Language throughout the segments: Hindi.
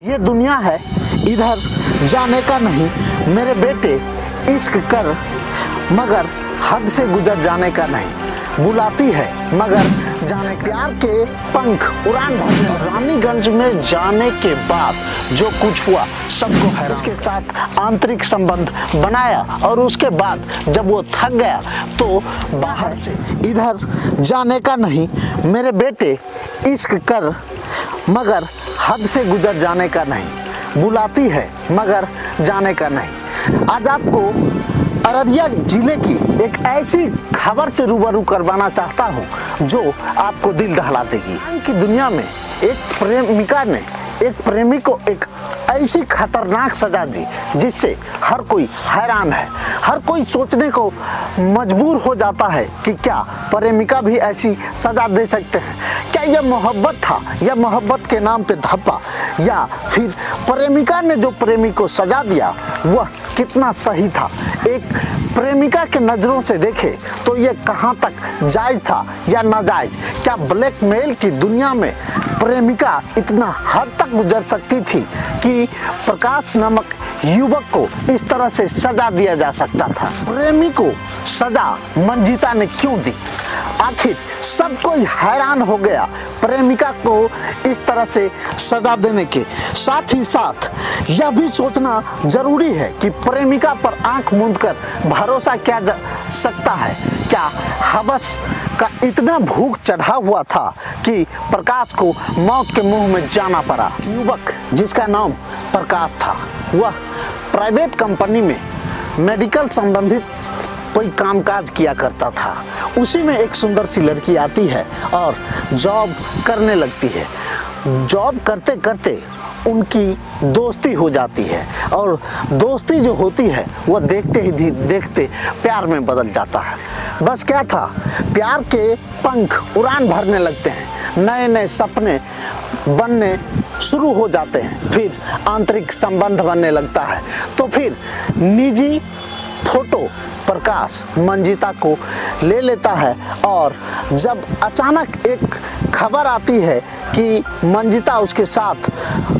ये दुनिया है इधर जाने का नहीं मेरे बेटे, इश्क कर मगर हद से गुजर जाने का नहीं, बुलाती है मगर जाने का। प्यार के पंख उड़ान भरे रानीगंज में जाने के बाद जो कुछ हुआ सबको हैरान। उसके साथ आंतरिक संबंध बनाया और उसके बाद जब वो थक गया तो बाहर से इधर जाने का नहीं मेरे बेटे, इश्क कर मगर हद से गुजर जाने का नहीं, बुलाती है मगर जाने का नहीं। आज आपको अररिया जिले की एक ऐसी खबर से रूबरू करवाना चाहता हूं जो आपको दिल दहला देगी। कि दुनिया में एक प्रेमिका ने एक प्रेमी को एक ऐसी खतरनाक सजा दी जिससे हर कोई हैरान है, हर कोई सोचने को मजबूर हो जाता है कि क्या प्रेमिका भी ऐसी सजा दे सकते हैं। क्या यह मोहब्बत था या मोहब्बत के नाम पे धप्पा, या फिर प्रेमिका ने जो प्रेमी को सजा दिया वह कितना सही था। एक प्रेमिका के नज़रों से देखे तो ये कहाँ तक जायज़ था या नाजायज़। क्या ब्लैकमेल की दुनिया में प्रेमिका इतना हद तक गुजर सकती थी कि प्रकाश नामक युवक को इस तरह से सजा दिया जा सकता था। प्रेमी को सजा मंजिता ने क्यों दी, आखिर सब कोई हैरान हो गया प्रेमिका को इस तरह से सजा देने के। साथ ही साथ यह भी सोचना जरूरी है कि प्रेमिका पर आंख मूंद कर भरोसा किया जा सकता है। क्या हवस का इतना भूख चढ़ा हुआ था कि प्रकाश को मौत के मुंह में जाना पड़ा। युवक जिसका नाम प्रकाश था वह प्राइवेट कंपनी में मेडिकल संबंधित कोई कामकाज किया करता था। उसी में एक सुंदर सी लड़की आती है और जॉब करने लगती है। जॉब करते करते उनकी दोस्ती हो जाती है और दोस्ती जो होती है वह देखते ही देखते प्यार में बदल जाता है। बस क्या था, प्यार के पंख उड़ान भरने लगते हैं, नए नए सपने बनने शुरू हो जाते हैं, फिर आंतरिक संबंध बनने लगता है। तो फिर निजी फोटो प्रकाश मंजिता को ले लेता है और जब अचानक एक खबर आती है कि मंजिता उसके साथ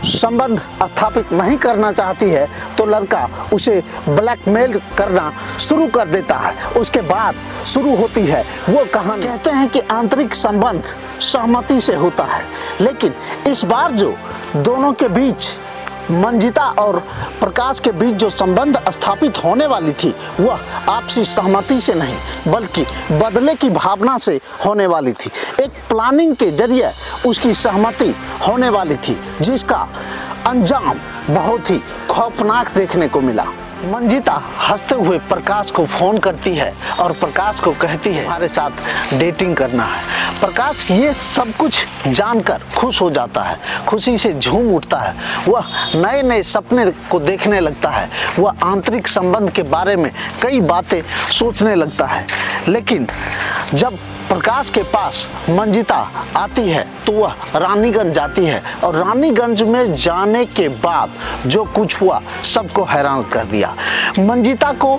संबंध स्थापित नहीं करना चाहती है तो लड़का उसे ब्लैकमेल करना शुरू कर देता है। उसके बाद शुरू होती है वो कहानी। कहते हैं कि आंतरिक संबंध सहमति से होता है, लेकिन इस बार जो दोनों के बीच मंजिता और प्रकाश के बीच जो संबंध स्थापित होने वाली थी वह आपसी सहमति से नहीं बल्कि बदले की भावना से होने वाली थी। एक प्लानिंग के जरिए उसकी सहमति होने वाली थी जिसका अंजाम बहुत ही खौफनाक देखने को मिला। मंजिता हंसते हुए प्रकाश को फोन करती है और प्रकाश को कहती है हमारे साथ डेटिंग करना है। प्रकाश ये सब कुछ जानकर खुश हो जाता है, खुशी से झूम उठता है। वह नए नए सपने को देखने लगता है, वह आंतरिक संबंध के बारे में कई बातें सोचने लगता है। लेकिन जब प्रकाश के पास मंजिता आती है तो वह रानीगंज जाती है और रानीगंज में जाने के बाद जो कुछ हुआ सबको हैरान कर दिया। मंजिता को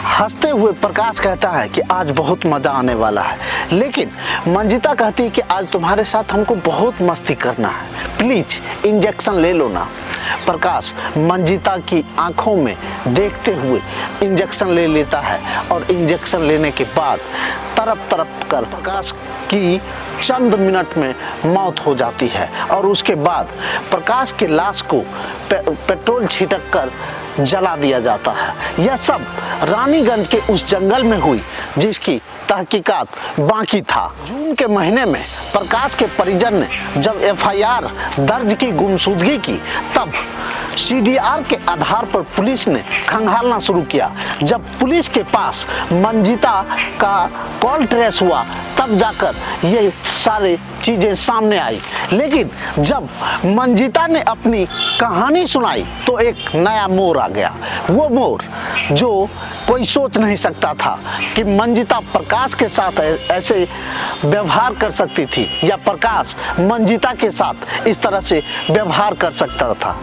हंसते हुए प्रकाश कहता है कि आज बहुत मज़ा आने वाला है, लेकिन मंजिता कहती है कि आज तुम्हारे साथ हमको बहुत मस्ती करना है, प्लीज इंजेक्शन ले लो ना। प्रकाश मंजिता की आंखों में देखते हुए इंजेक्शन ले लेता है और इंजेक्शन लेने के बाद तड़प तड़प कर प्रकाश की चंद मिनट में मौत हो जाती है और उसके बाद प्रकाश की लाश को पेट्रोल छिड़क कर जला दिया जाता है। यह सब रानीगंज के उस जंगल में हुई जिसकी तहकीकात बाकी था। जून के महीने में प्रकाश के परिजन ने जब एफआईआर दर्ज की गुमशुदगी की तब सीडीआर के आधार पर पुलिस ने खंगालना शुरू किया। जब पुलिस के पास मंजिता का कॉल ट्रेस हुआ तब जाकर ये सारी चीज़ें सामने आई। लेकिन जब मंजिता ने अपनी कहानी सुनाई तो एक नया मोड़ आ गया। वो मोड़ जो कोई सोच नहीं सकता था कि मंजिता प्रकाश के साथ ऐसे व्यवहार कर सकती थी या प्रकाश मंजिता के साथ इस तरह से व्यवहार कर सकता था।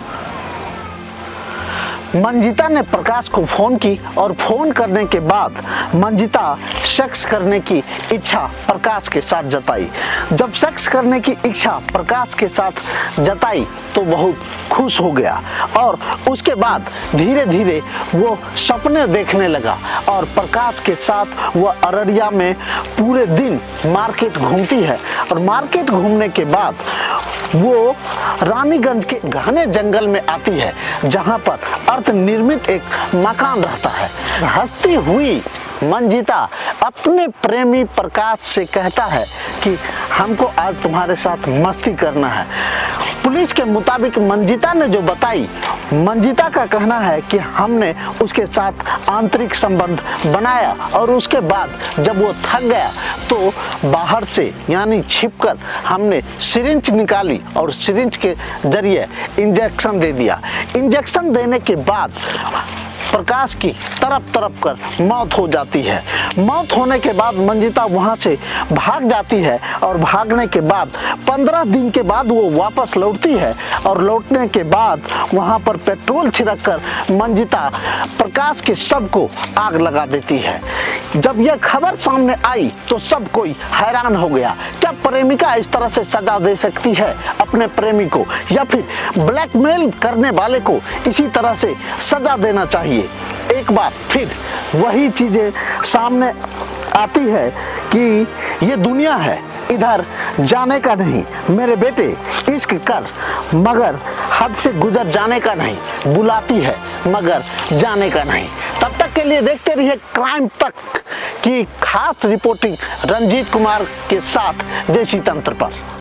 मंजिता ने प्रकाश को फोन की और फोन करने के बाद मंजिता सेक्स करने की इच्छा प्रकाश के साथ जताई। जब सेक्स करने की इच्छा प्रकाश के साथ जताई तो बहुत खुश हो गया और उसके बाद धीरे धीरे वो सपने देखने लगा और प्रकाश के साथ वो अररिया में पूरे दिन मार्केट घूमती है और मार्केट घूमने के बाद वो रानीगंज के घने जंगल में आती है जहां पर अर्ध निर्मित एक मकान रहता है। हंसती हुई मंजिता अपने प्रेमी प्रकाश से कहता है कि हमको आज तुम्हारे साथ मस्ती करना है। पुलिस के मुताबिक मंजिता ने जो बताई, मंजिता का कहना है कि हमने उसके साथ आंतरिक संबंध बनाया और उसके बाद जब वो थक गया तो बाहर से यानी छिपकर हमने सिरिंज निकाली और सिरिंज के जरिए इंजेक्शन दे दिया। इंजेक्शन देने के बाद प्रकाश की तड़प कर मौत हो जाती है। मौत होने के बाद मंजिता वहां से भाग जाती है और भागने के बाद 15 दिन के बाद वो वापस लौटती है और लौटने के बाद वहां पर पेट्रोल छिड़क कर मंजिता प्रकाश के शव को आग लगा देती है। जब यह खबर सामने आई तो सब कोई हैरान हो गया। क्या प्रेमिका इस तरह से सजा दे सकती है अपने प्रेमी को, या फिर ब्लैकमेल करने वाले को इसी तरह से सजा देना चाहिए? एक बार फिर वही चीजें सामने आती है कि ये दुनिया है, इधर जाने का नहीं। मेरे बेटे इश्क कर मगर हद से गुजर जाने का नहीं, बुलाती है मगर जाने का नहीं। तब तक के लिए देखते रहिए क्राइम तक की खास रिपोर्टिंग रंजीत कुमार के साथ देसी तंत्र पर।